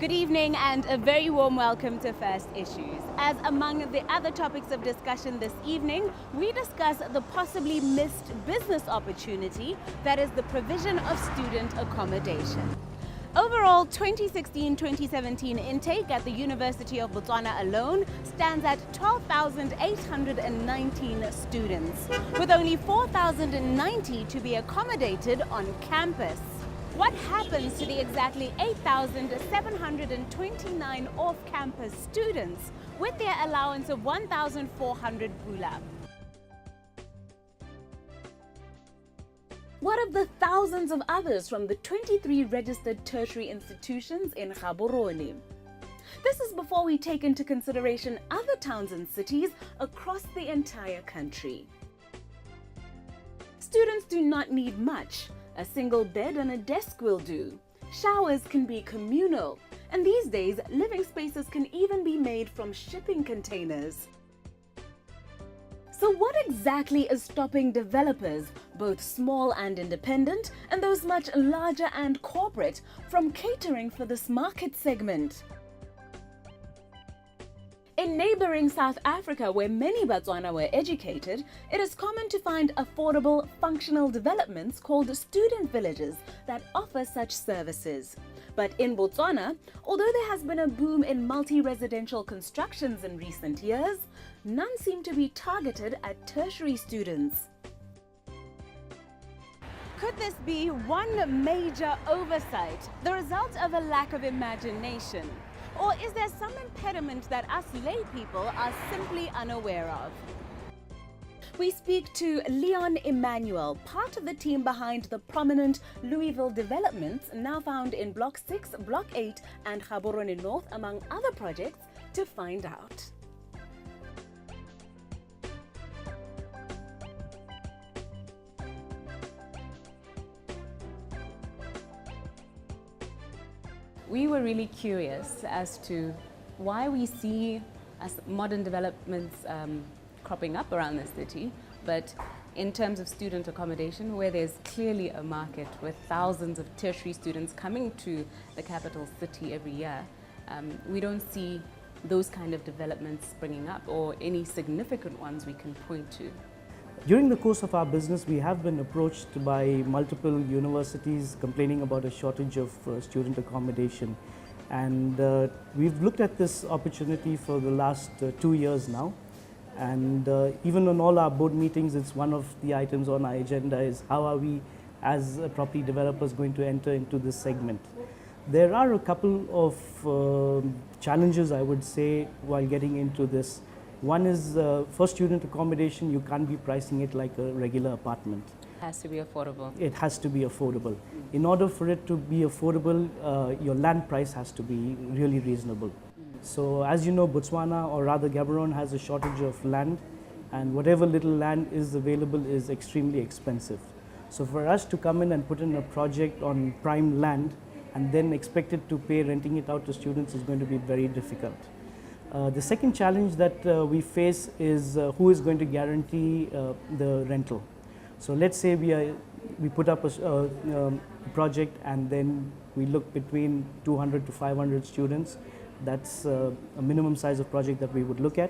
Good evening and a very warm welcome to First Issues. As among the other topics of discussion this evening, we discuss the possibly missed business opportunity that is the provision of student accommodation. Overall, 2016-2017 intake at the University of Botswana alone stands at 12,819 students, with only 4,090 to be accommodated on campus. What happens to the exactly 8,729 off-campus students with their allowance of 1,400 pula? What of the thousands of others from the 23 registered tertiary institutions in Gaborone? This is before we take into consideration other towns and cities across the entire country. Students do not need much. A single bed and a desk will do. Showers can be communal, and these days living spaces can even be made from shipping containers. So what exactly is stopping developers, both small and independent, and those much larger and corporate, from catering for this market segment? In neighboring South Africa, where many Botswana were educated, it is common to find affordable, functional developments called student villages that offer such services. But in Botswana, although there has been a boom in multi-residential constructions in recent years, none seem to be targeted at tertiary students. Could this be one major oversight, the result of a lack of imagination? Or is there some impediment that us lay people are simply unaware of? We speak to Leon Emmanuel, part of the team behind the prominent Louisville developments now found in Block 6, Block 8 and Gaborone North, among other projects, to find out. We were really curious as to why we see modern developments cropping up around the city, but in terms of student accommodation, where there's clearly a market with thousands of tertiary students coming to the capital city every year, we don't see those kind of developments springing up or any significant ones we can point to. During the course of our business, we have been approached by multiple universities complaining about a shortage of student accommodation. And we've looked at this opportunity for the last 2 years now. And even on all our board meetings, it's one of the items on our agenda is how are we as property developers going to enter into this segment. There are a couple of challenges, I would say, while getting into this. One is for student accommodation, you can't be pricing it like a regular apartment. It has to be affordable. It has to be affordable. In order for it to be affordable, your land price has to be really reasonable. So as you know, Botswana, or rather Gaborone, has a shortage of land, and whatever little land is available is extremely expensive. So for us to come in and put in a project on prime land and then expect it to pay renting it out to students is going to be very difficult. The second challenge that we face is who is going to guarantee the rental. So let's say we put up a project and then we look between 200 to 500 students. That's a minimum size of project that we would look at.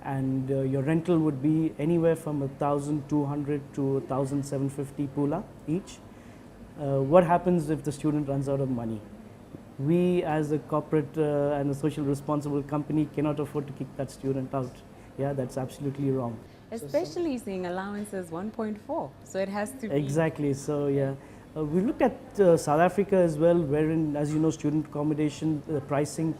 And your rental would be anywhere from 1,200 to 1,750 pula each. What happens if the student runs out of money? We as a corporate and a social responsible company cannot afford to kick that student out. Yeah, that's absolutely wrong. Especially seeing allowances 1.4, so it has to be. Exactly, so yeah. We looked at South Africa as well, wherein, as you know, student accommodation pricing,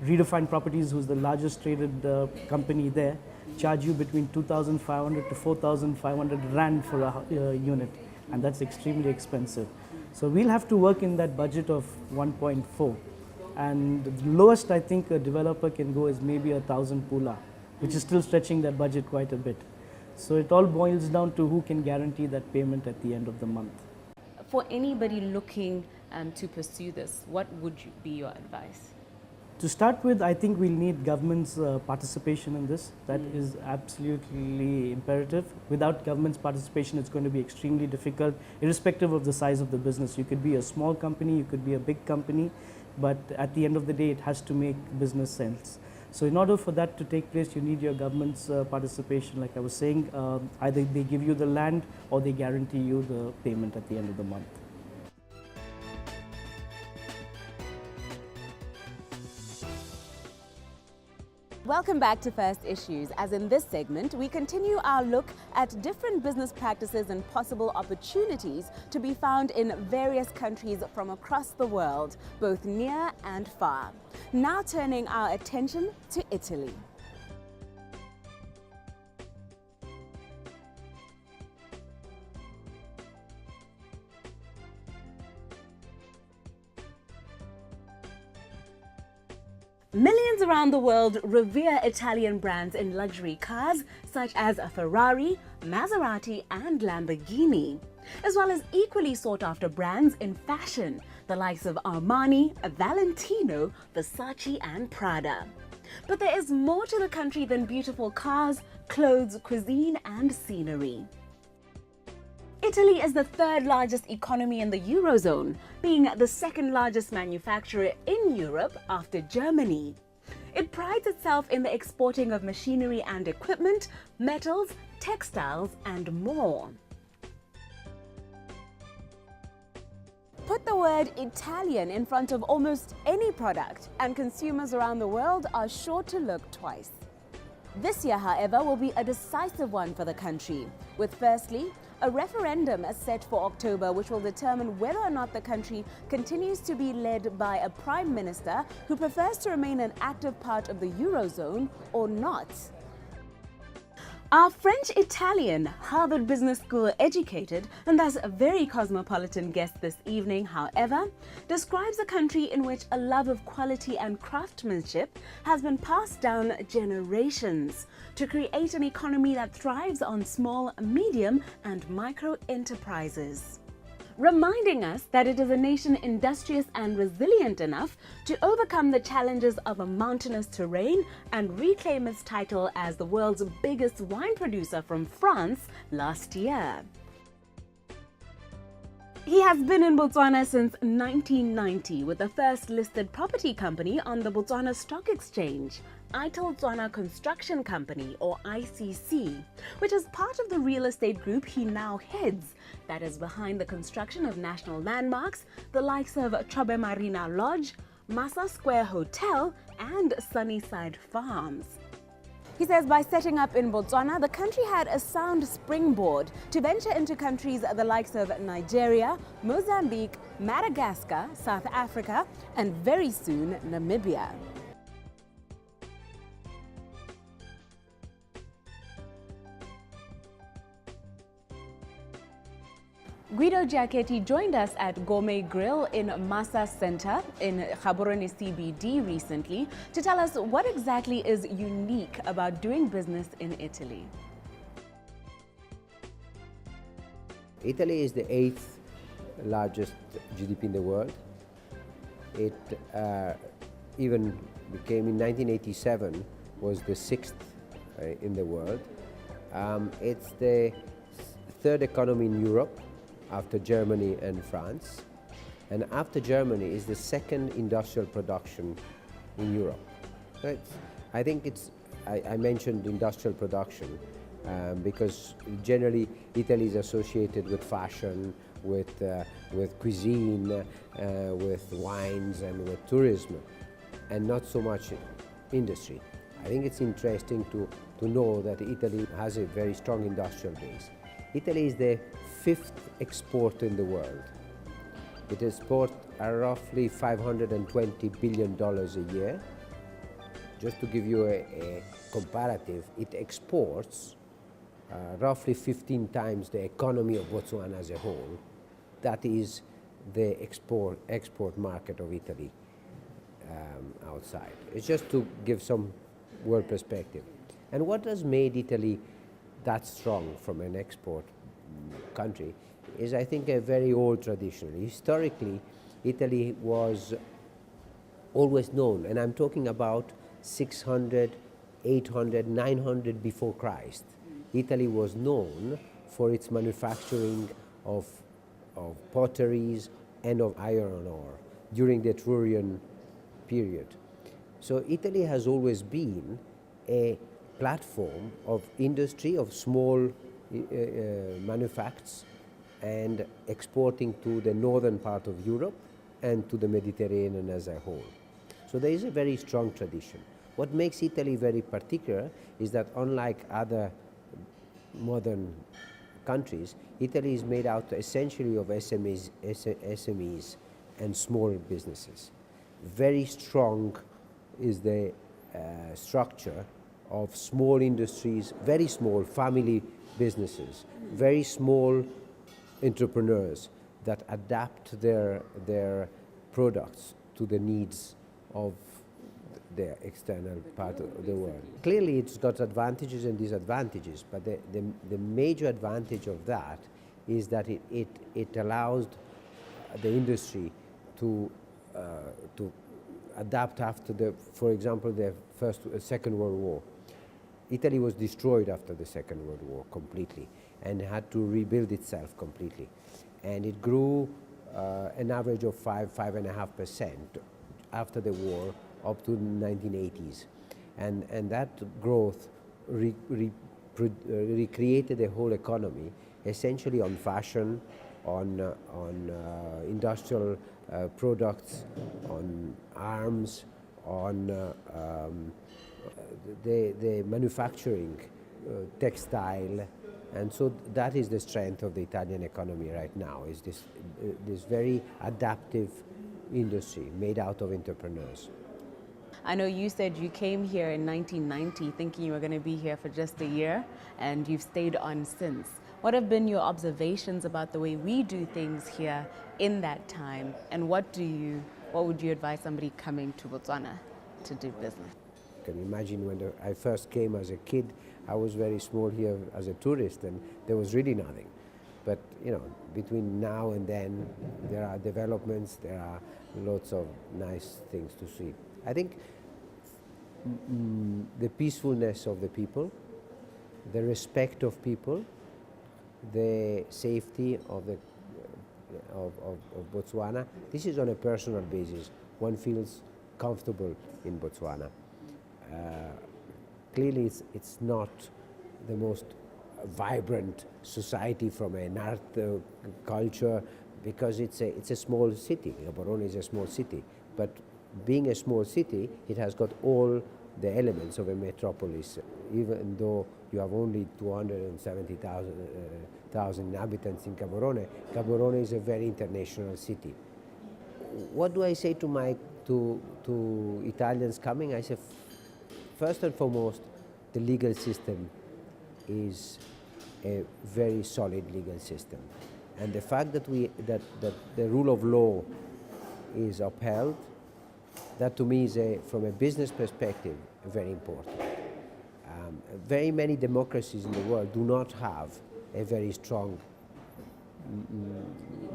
Redefined Properties, who's the largest traded company there, charge you between 2,500 to 4,500 rand for a unit, and that's extremely expensive. So we'll have to work in that budget of 1.4, and the lowest I think a developer can go is maybe 1,000 pula, which is still stretching that budget quite a bit. So it all boils down to who can guarantee that payment at the end of the month. For anybody looking to pursue this, what would be your advice? To start with, I think we'll need government's participation in this. That is absolutely imperative. Without government's participation, it's going to be extremely difficult, irrespective of the size of the business. You could be a small company, you could be a big company. but at the end of the day, it has to make business sense. So in order for that to take place, you need your government's participation. Like I was saying, either they give you the land or they guarantee you the payment at the end of the month. Welcome back to First Issues. As in this segment, we continue our look at different business practices and possible opportunities to be found in various countries from across the world, both near and far. Now turning our attention to Italy. Millions around the world revere Italian brands in luxury cars such as Ferrari, Maserati and Lamborghini, as well as equally sought after brands in fashion, the likes of Armani, Valentino, Versace and Prada. But there is more to the country than beautiful cars, clothes, cuisine and scenery. Italy is the third largest economy in the Eurozone, being the second largest manufacturer in Europe after Germany. It prides itself in the exporting of machinery and equipment, metals, textiles, and more. Put the word Italian in front of almost any product, and consumers around the world are sure to look twice. This year, however, will be a decisive one for the country, with firstly, a referendum is set for October which will determine whether or not the country continues to be led by a prime minister who prefers to remain an active part of the Eurozone or not. Our French-Italian Harvard Business School educated and thus a very cosmopolitan guest this evening, however, describes a country in which a love of quality and craftsmanship has been passed down generations to create an economy that thrives on small, medium and micro enterprises, reminding us that it is a nation industrious and resilient enough to overcome the challenges of a mountainous terrain and reclaim its title as the world's biggest wine producer from France last year. He has been in Botswana since 1990 with the first listed property company on the Botswana Stock Exchange, Botswana Construction Company or ICC, which is part of the real estate group he now heads that is behind the construction of national landmarks, the likes of Chobe Marina Lodge, Massa Square Hotel and Sunnyside Farms. He says by setting up in Botswana, the country had a sound springboard to venture into countries the likes of Nigeria, Mozambique, Madagascar, South Africa, and very soon Namibia. Guido Giacchetti joined us at Gourmet Grill in Massa Center in Gaborone CBD recently to tell us what exactly is unique about doing business in Italy. Italy is the 8th largest GDP in the world. It even became in 1987 was the 6th in the world. It's the third economy in Europe after Germany and France, and after Germany is the second industrial production in Europe. I think I mentioned industrial production because generally Italy is associated with fashion, with cuisine, with wines and with tourism, and not so much industry. I think it's interesting to know that Italy has a very strong industrial base. Italy is the 5th exporter in the world. It exports roughly $520 billion a year. Just to give you a comparative, it exports roughly 15 times the economy of Botswana as a whole. That is the export market of Italy outside. It's just to give some world perspective. And what has made Italy that strong from an export country is, I think, a very old tradition. Historically, Italy was always known, and I'm talking about 600, 800, 900 before Christ. Italy was known for its manufacturing of potteries and of iron ore. during the Etrurian period. So Italy has always been a platform of industry, of small manufactures, and exporting to the northern part of Europe and to the Mediterranean as a whole. So there is a very strong tradition. What makes Italy very particular is that unlike other modern countries, Italy is made out essentially of SMEs and small businesses. Very strong is the structure of small industries, very small family businesses, very small entrepreneurs that adapt their products to the needs of the external part of the world. Clearly it's got advantages and disadvantages, but the major advantage of that is that it allows the industry to adapt after for example, the Second World War. Italy was destroyed after the Second World War completely and had to rebuild itself completely. And it grew an average of 5.5% after the war up to the 1980s. And that growth recreated the whole economy, essentially on fashion, on industrial products, on arms, on the manufacturing, textile, and so that is the strength of the Italian economy right now, is this very adaptive industry made out of entrepreneurs. I know you said you came here in 1990 thinking you were going to be here for just a year, and you've stayed on since. What have been your observations about the way we do things here in that time, and what would you advise somebody coming to Botswana to do business? You can imagine when I first came as a kid, I was very small here as a tourist, and there was really nothing. But you know, between now and then, there are developments, there are lots of nice things to see. I think the peacefulness of the people, the respect of people, the safety of Botswana. This is on a personal basis. One feels comfortable in Botswana. Clearly, it's not the most vibrant society from an art culture, because it's a small city. Gaborone is a small city, but being a small city, it has got all the elements of a metropolis. Even though you have only 270,000 inhabitants in Gaborone, Gaborone is a very international city. What do I say to Italians coming? I say, first and foremost, the legal system is a very solid legal system, and the fact that the rule of law is upheld, that to me is, from a business perspective, very important. Very many democracies in the world do not have a very strong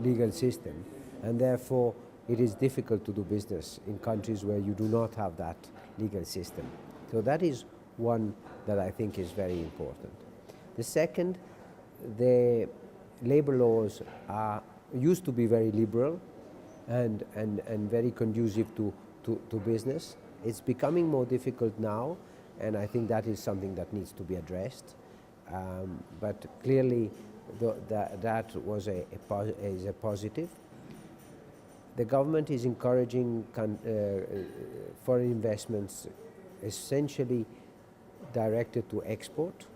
legal system, and therefore it is difficult to do business in countries where you do not have that legal system. So that is one that I think is very important. The second, the labor laws used to be very liberal and very conducive to business. It's becoming more difficult now, and I think that is something that needs to be addressed. But clearly, that was is a positive. The government is encouraging foreign investments, essentially directed to export.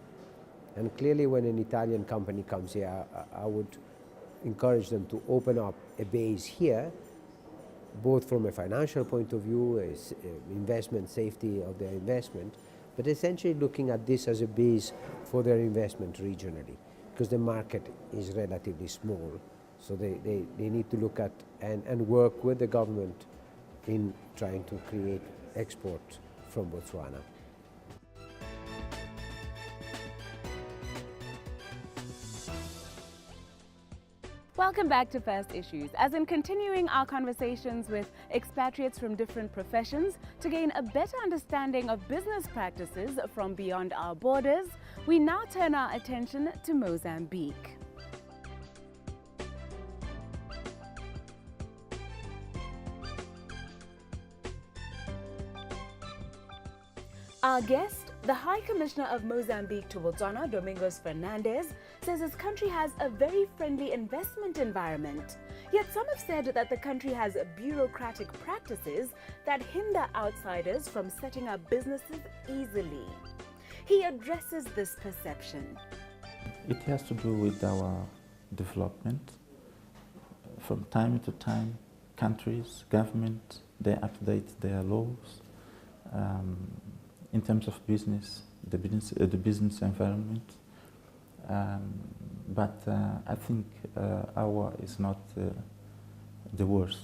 And clearly, when an Italian company comes here, I would encourage them to open up a base here, both from a financial point of view, investment safety of their investment, but essentially looking at this as a base for their investment regionally, because the market is relatively small. So they need to look at and work with the government in trying to create export from Botswana. Welcome back to First Issues, as in continuing our conversations with expatriates from different professions to gain a better understanding of business practices from beyond our borders, we now turn our attention to Mozambique. Our guest, the High Commissioner of Mozambique to Botswana, Domingos Fernandez, says his country has a very friendly investment environment. Yet some have said that the country has bureaucratic practices that hinder outsiders from setting up businesses easily. He addresses this perception. It has to do with our development. From time to time, countries, government, they update their laws. In terms of business, the business environment. But I think our is not the worst.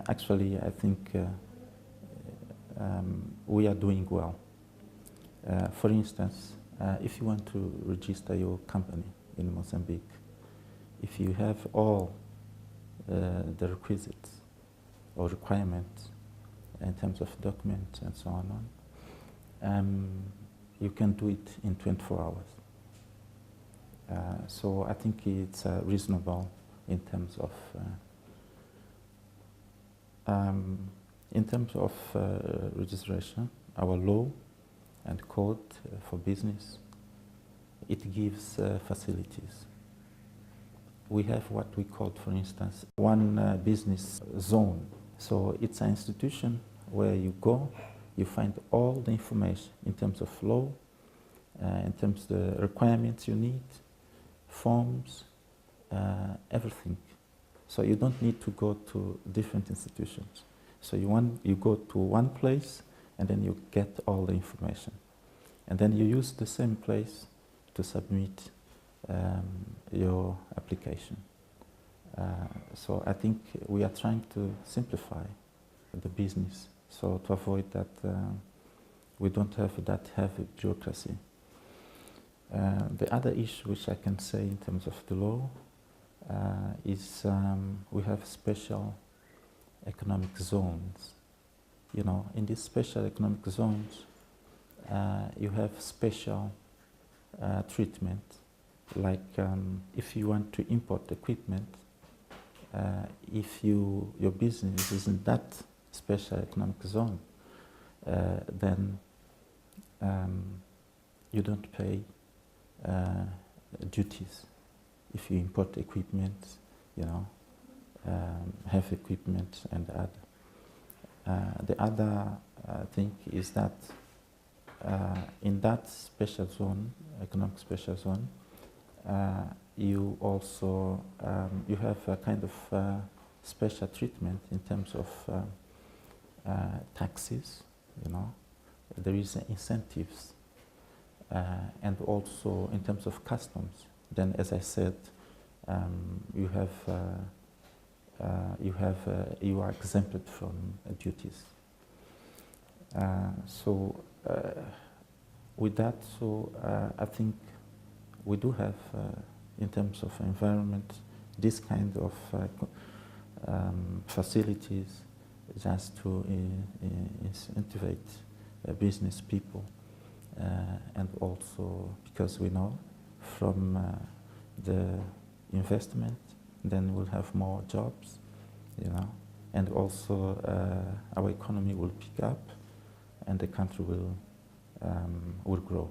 Actually, I think we are doing well. For instance, if you want to register your company in Mozambique, if you have all the requisites or requirements in terms of documents and so on, you can do it in 24 hours. So I think it's reasonable in terms of registration. Our law and code for business, it gives facilities. We have what we call, for instance, one business zone. So it's an institution where you go, you find all the information in terms of law, in terms of the requirements you need, forms, everything. So you don't need to go to different institutions. So you go to one place and then you get all the information. And then you use the same place to submit your application. So I think we are trying to simplify the business, so to avoid that we don't have that heavy bureaucracy. The other issue which I can say in terms of the law is we have special economic zones. You know, in these special economic zones, you have special treatment. Like if you want to import equipment, if your business is in that special economic zone, then you don't pay duties if you import equipment, you know, heavy equipment and other. The other thing is that in that special zone, economic special zone, you also you have a kind of special treatment in terms of taxes. You know, there is incentives, and also in terms of customs. Then, as I said, you are exempted from duties. With that, I think we do have, in terms of environment, this kind of facilities just to incentivize business people, and also because we know from the investment, then we'll have more jobs, you know, and also our economy will pick up, and the country will grow.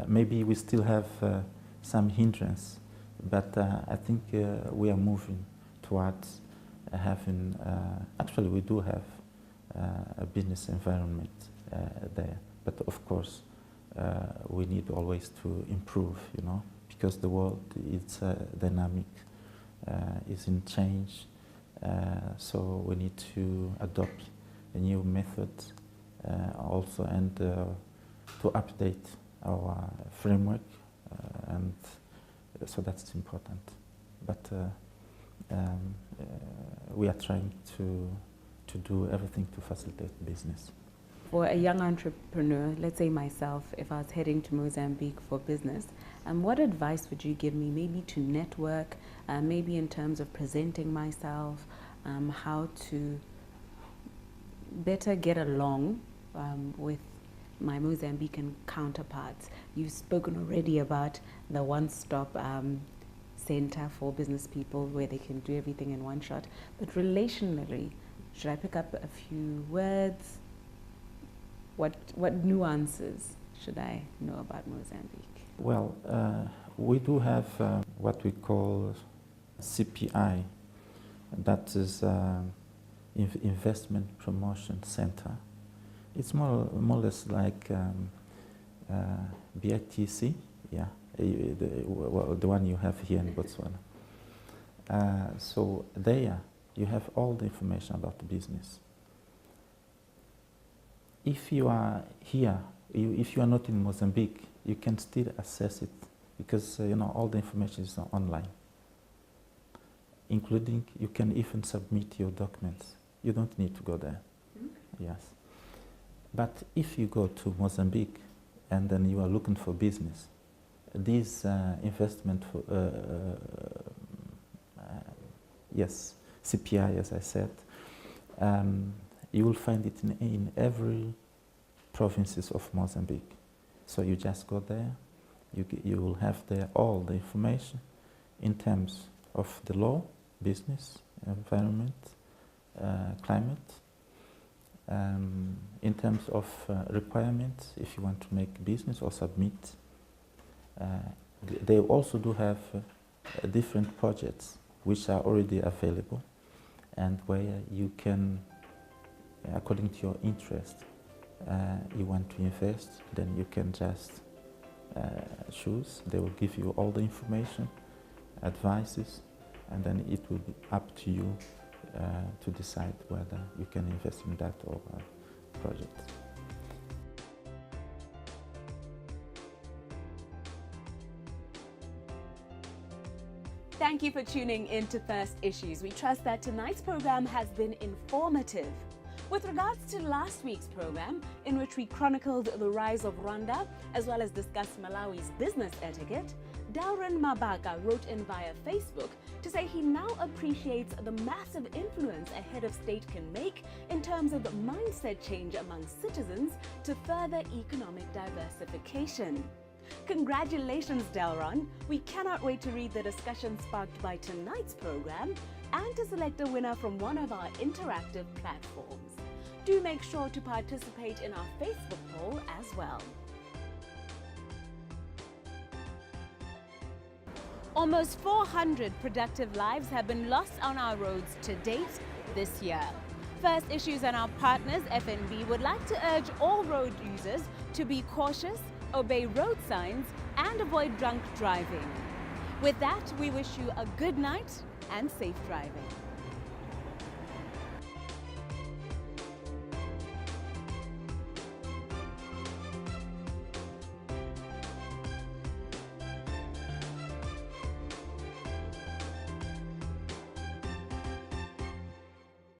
Maybe we still have some hindrance, but I think we are moving towards having. Actually, we do have a business environment there, but of course, we need always to improve. You know, because the world is dynamic, is in change. So we need to adopt a new method also, and to update our framework, and so that's important. But we are trying to do everything to facilitate business. For a young entrepreneur, let's say myself, if I was heading to Mozambique for business, what advice would you give me, maybe to network, maybe in terms of presenting myself, how to better get along with my Mozambican counterparts? You've spoken already about the one-stop center for business people where they can do everything in one shot, but relationally, Should I pick up a few words? What nuances should I know about Mozambique? Well, we do have what we call CPI, that is Investment Promotion Center. It's more or less like BITC, yeah, the one you have here in Botswana. So there you have all the information about the business. If you are here, if you are not in Mozambique, you can still access it because all the information is online. Including, you can even submit your documents. You don't need to go there. Okay. Yes. But if you go to Mozambique and then you are looking for business, these investment, yes, CPI, as I said, you will find it in every provinces of Mozambique. So you just go there, you will have there all the information in terms of the law, business, environment, climate, in terms of requirements, if you want to make business or submit. They also do have different projects which are already available and where you can, according to your interest, you want to invest, then you can just choose. They will give you all the information, advices, and then it will be up to you to decide whether you can invest in that or project. Thank you for tuning in to First Issues. We trust that tonight's program has been informative. With regards to last week's program, in which we chronicled the rise of Rwanda, as well as discussed Malawi's business etiquette, Dalrin Mabaka wrote in via Facebook to say he now appreciates the massive influence a head of state can make in terms of mindset change among citizens to further economic diversification. Congratulations, Dalron. We cannot wait to read the discussion sparked by tonight's program and to select a winner from one of our interactive platforms. Do make sure to participate in our Facebook poll as well. Almost 400 productive lives have been lost on our roads to date this year. First Issues and our partners, FNB, would like to urge all road users to be cautious, obey road signs, and avoid drunk driving. With that, we wish you a good night and safe driving.